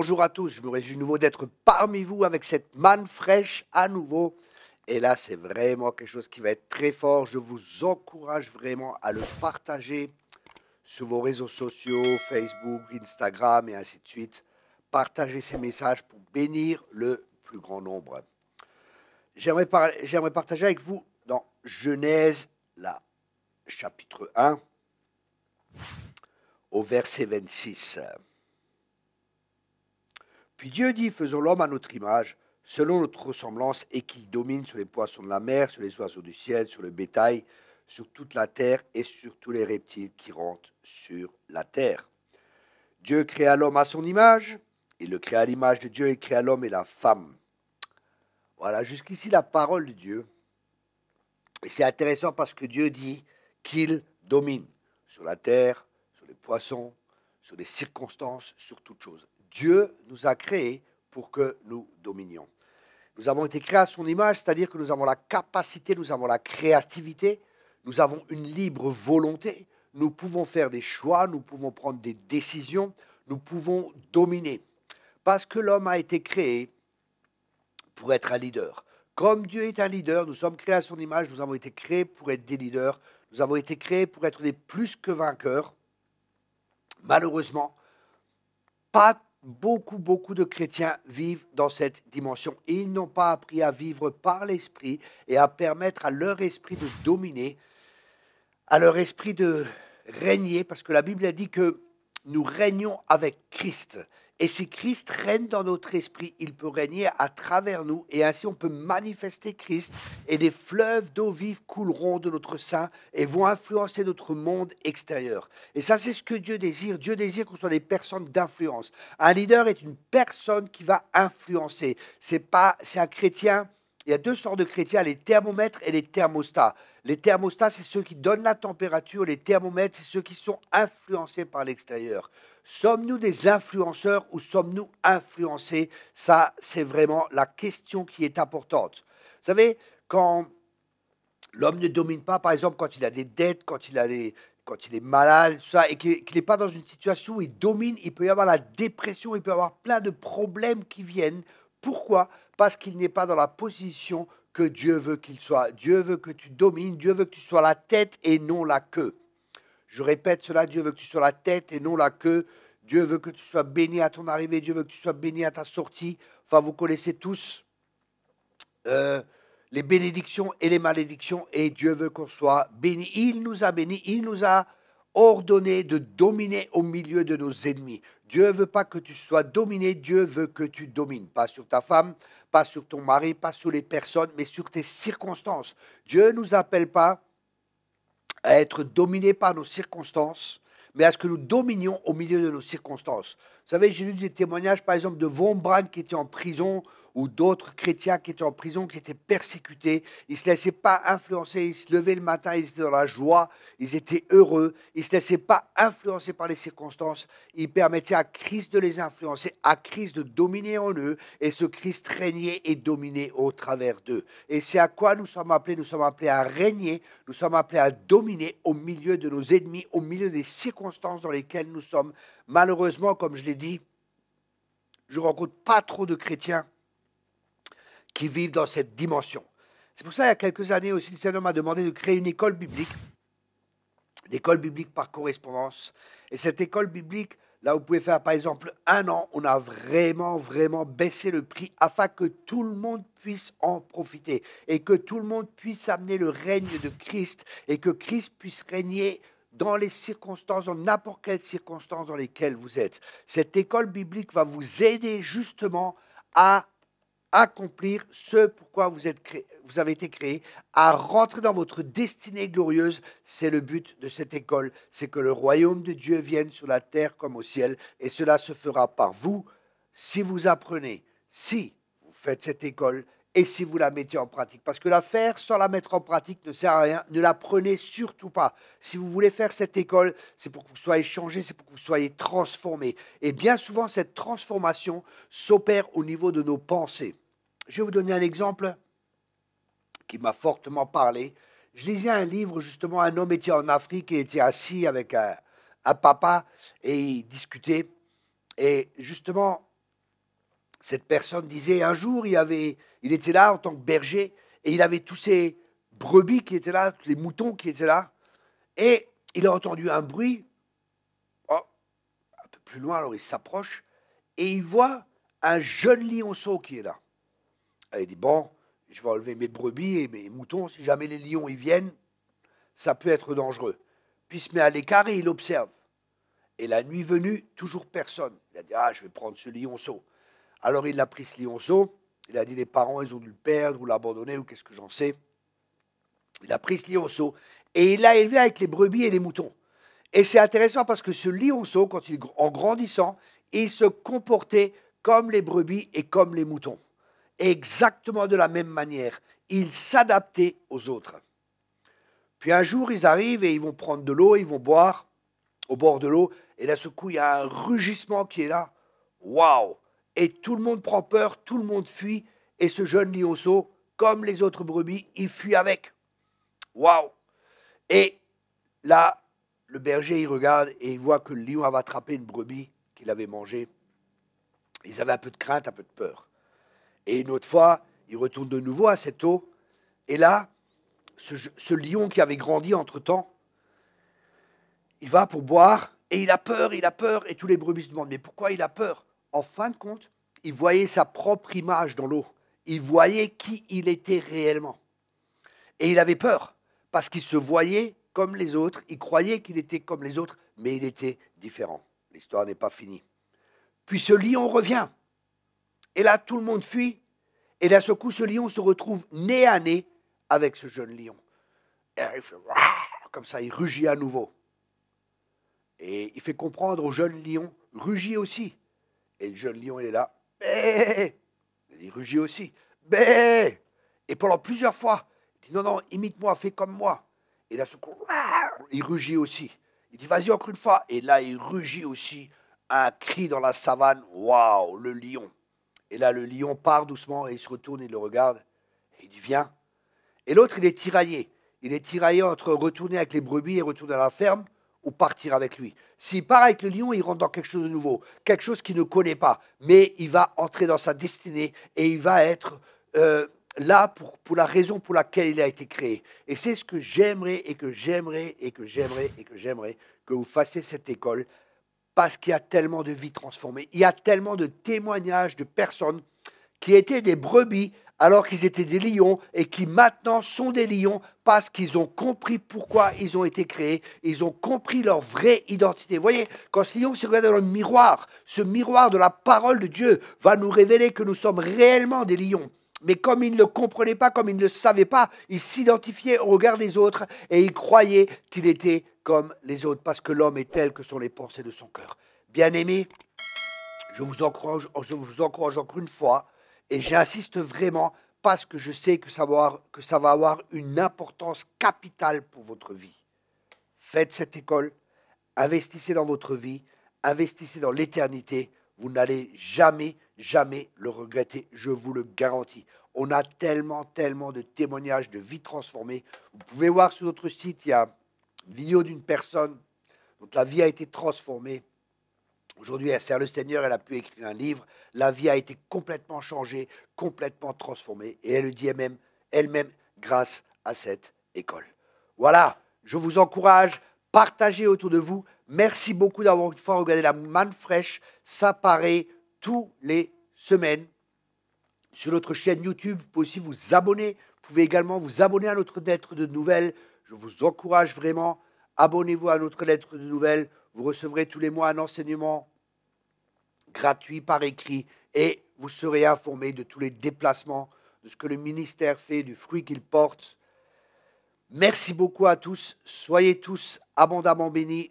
Bonjour à tous, je me réjouis de nouveau d'être parmi vous avec cette manne fraîche à nouveau. Et là, c'est vraiment quelque chose qui va être très fort. Je vous encourage vraiment à le partager sur vos réseaux sociaux, Facebook, Instagram et ainsi de suite. Partagez ces messages pour bénir le plus grand nombre. J'aimerais partager avec vous dans Genèse, là, chapitre 1, au verset 26. Puis Dieu dit, faisons l'homme à notre image, selon notre ressemblance, et qu'il domine sur les poissons de la mer, sur les oiseaux du ciel, sur le bétail, sur toute la terre et sur tous les reptiles qui rampent sur la terre. Dieu créa l'homme à son image, il le créa à l'image de Dieu, il créa l'homme et la femme. Voilà, jusqu'ici la parole de Dieu. Et c'est intéressant parce que Dieu dit qu'il domine sur la terre, sur les poissons, sur les circonstances, sur toute chose. Dieu nous a créés pour que nous dominions. Nous avons été créés à son image, c'est-à-dire que nous avons la capacité, nous avons la créativité, nous avons une libre volonté, nous pouvons faire des choix, nous pouvons prendre des décisions, nous pouvons dominer. Parce que l'homme a été créé pour être un leader. Comme Dieu est un leader, nous sommes créés à son image, nous avons été créés pour être des leaders, nous avons été créés pour être des plus que vainqueurs. Malheureusement, pas beaucoup de chrétiens vivent dans cette dimension. Ils n'ont pas appris à vivre par l'esprit et à permettre à leur esprit de dominer, à leur esprit de régner, parce que la Bible a dit que nous régnons avec Christ. Et si Christ règne dans notre esprit, il peut régner à travers nous, et ainsi on peut manifester Christ, et des fleuves d'eau vive couleront de notre sein et vont influencer notre monde extérieur. Et ça, c'est ce que Dieu désire. Dieu désire qu'on soit des personnes d'influence. Un leader est une personne qui va influencer. C'est un chrétien. Il y a deux sortes de chrétiens, les thermomètres et les thermostats. Les thermostats, c'est ceux qui donnent la température. Les thermomètres, c'est ceux qui sont influencés par l'extérieur. Sommes-nous des influenceurs ou sommes-nous influencés? Ça, c'est vraiment la question qui est importante. Vous savez, quand l'homme ne domine pas, par exemple, quand il a des dettes, quand il est malade, tout ça, et qu'il n'est pas dans une situation où il domine, il peut y avoir la dépression, il peut y avoir plein de problèmes qui viennent. Pourquoi? Parce qu'il n'est pas dans la position que Dieu veut qu'il soit. Dieu veut que tu domines, Dieu veut que tu sois la tête et non la queue. Je répète cela, Dieu veut que tu sois la tête et non la queue. Dieu veut que tu sois béni à ton arrivée, Dieu veut que tu sois béni à ta sortie. Enfin, vous connaissez tous les bénédictions et les malédictions, et Dieu veut qu'on soit béni. Il nous a bénis, il nous a ordonné de dominer au milieu de nos ennemis. Dieu ne veut pas que tu sois dominé, Dieu veut que tu domines. Pas sur ta femme, pas sur ton mari, pas sur les personnes, mais sur tes circonstances. Dieu ne nous appelle pas à être dominés par nos circonstances, mais à ce que nous dominions au milieu de nos circonstances. Vous savez, j'ai lu des témoignages, par exemple, de Von Braun qui était en prison, ou d'autres chrétiens qui étaient en prison, qui étaient persécutés. Ils ne se laissaient pas influencer, ils se levaient le matin, ils étaient dans la joie, ils étaient heureux, ils ne se laissaient pas influencer par les circonstances. Ils permettaient à Christ de les influencer, à Christ de dominer en eux, et ce Christ régnait et dominait au travers d'eux. Et c'est à quoi nous sommes appelés? Nous sommes appelés à régner, nous sommes appelés à dominer au milieu de nos ennemis, au milieu des circonstances dans lesquelles nous sommes. Malheureusement, comme je l'ai dit, je ne rencontre pas trop de chrétiens qui vivent dans cette dimension. C'est pour ça, il y a quelques années aussi, le Seigneur m'a demandé de créer une école biblique par correspondance. Et cette école biblique, là, vous pouvez faire, par exemple, 1 an, on a vraiment baissé le prix afin que tout le monde puisse en profiter et que tout le monde puisse amener le règne de Christ et que Christ puisse régner dans les circonstances, dans n'importe quelle circonstance dans lesquelles vous êtes. Cette école biblique va vous aider justement à accomplir ce pourquoi vous avez été créé, à rentrer dans votre destinée glorieuse. C'est le but de cette école, c'est que le royaume de Dieu vienne sur la terre comme au ciel, et cela se fera par vous, si vous apprenez, si vous faites cette école, et si vous la mettez en pratique. Parce que la faire sans la mettre en pratique ne sert à rien, ne la prenez surtout pas. Si vous voulez faire cette école, c'est pour que vous soyez changé, c'est pour que vous soyez transformé. Et bien souvent, cette transformation s'opère au niveau de nos pensées. Je vais vous donner un exemple qui m'a fortement parlé. Je lisais un livre, justement, un homme était en Afrique, il était assis avec un papa et il discutait. Et justement, Cette personne disait, un jour, il était là en tant que berger, et il avait tous ces brebis qui étaient là, tous les moutons qui étaient là, et il a entendu un bruit, oh, un peu plus loin, alors il s'approche, et il voit un jeune lionceau qui est là. Il dit, bon, je vais enlever mes brebis et mes moutons, si jamais les lions y viennent, ça peut être dangereux. Puis il se met à l'écart et il observe. Et la nuit venue, toujours personne. Il a dit, ah, je vais prendre ce lionceau. Alors il a pris ce lionceau, il a dit, les parents, ils ont dû le perdre ou l'abandonner ou qu'est-ce que j'en sais. Il a pris ce lionceau et il l'a élevé avec les brebis et les moutons. Et c'est intéressant parce que ce lionceau, en grandissant, il se comportait comme les brebis et comme les moutons. Exactement de la même manière. Il s'adaptait aux autres. Puis un jour, ils arrivent et ils vont prendre de l'eau, ils vont boire au bord de l'eau. Et d'un seul coup, il y a un rugissement qui est là. Waouh! Et tout le monde prend peur, tout le monde fuit. Et ce jeune lionceau, comme les autres brebis, il fuit avec. Waouh! Et là, le berger, il regarde et il voit que le lion avait attrapé une brebis qu'il avait mangée. Ils avaient un peu de crainte, un peu de peur. Et une autre fois, il retourne de nouveau à cette eau. Et là, ce lion qui avait grandi entre-temps, il va pour boire et il a peur. Et tous les brebis se demandent, mais pourquoi il a peur? En fin de compte, il voyait sa propre image dans l'eau. Il voyait qui il était réellement. Et il avait peur, parce qu'il se voyait comme les autres. Il croyait qu'il était comme les autres, mais il était différent. L'histoire n'est pas finie. Puis ce lion revient. Et là, tout le monde fuit. Et d'un seul coup, ce lion se retrouve nez à nez avec ce jeune lion. Et il fait comme ça, il rugit à nouveau. Et il fait comprendre au jeune lion, rugit aussi. Et le jeune lion, il est là. Bé! Il rugit aussi. Bé! Et pendant plusieurs fois, il dit, non, non, imite-moi, fais comme moi. Et là, il rugit aussi. Il dit, vas-y encore une fois. Et là, il rugit aussi. Un cri dans la savane. Waouh, le lion. Et là, le lion part doucement et il se retourne, il le regarde. Et il dit, viens. Et l'autre, il est tiraillé. Il est tiraillé entre retourner avec les brebis et retourner à la ferme ou partir avec lui. S'il part avec le lion, il rentre dans quelque chose de nouveau, quelque chose qu'il ne connaît pas. Mais il va entrer dans sa destinée et il va être là pour la raison pour laquelle il a été créé. Et c'est ce que j'aimerais que vous fassiez cette école, parce qu'il y a tellement de vies transformées. Il y a tellement de témoignages de personnes qui étaient des brebis alors qu'ils étaient des lions et qui maintenant sont des lions parce qu'ils ont compris pourquoi ils ont été créés. Ils ont compris leur vraie identité. Vous voyez, quand ce lion se regarde dans le miroir, ce miroir de la parole de Dieu va nous révéler que nous sommes réellement des lions. Mais comme il ne le comprenait pas, comme il ne le savait pas, il s'identifiait au regard des autres et il croyait qu'il était comme les autres, parce que l'homme est tel que sont les pensées de son cœur. Bien-aimés, je vous encourage encore une fois, et j'insiste vraiment, parce que je sais que ça va avoir une importance capitale pour votre vie. Faites cette école, investissez dans votre vie, investissez dans l'éternité, vous n'allez jamais le regretter, je vous le garantis. On a tellement de témoignages de vies transformées. Vous pouvez voir sur notre site, il y a une vidéo d'une personne dont la vie a été transformée. Aujourd'hui, elle sert le Seigneur, elle a pu écrire un livre. La vie a été complètement changée, complètement transformée. Et elle le dit elle-même grâce à cette école. Voilà, je vous encourage, partagez autour de vous. Merci beaucoup d'avoir une fois regardé la manne fraîche. Ça paraît tous les semaines sur notre chaîne YouTube. Vous pouvez aussi vous abonner. Vous pouvez également vous abonner à notre lettre de nouvelles. Je vous encourage vraiment. Abonnez-vous à notre lettre de nouvelles. Vous recevrez tous les mois un enseignement gratuit par écrit et vous serez informé de tous les déplacements, de ce que le ministère fait, du fruit qu'il porte. Merci beaucoup à tous. Soyez tous abondamment bénis.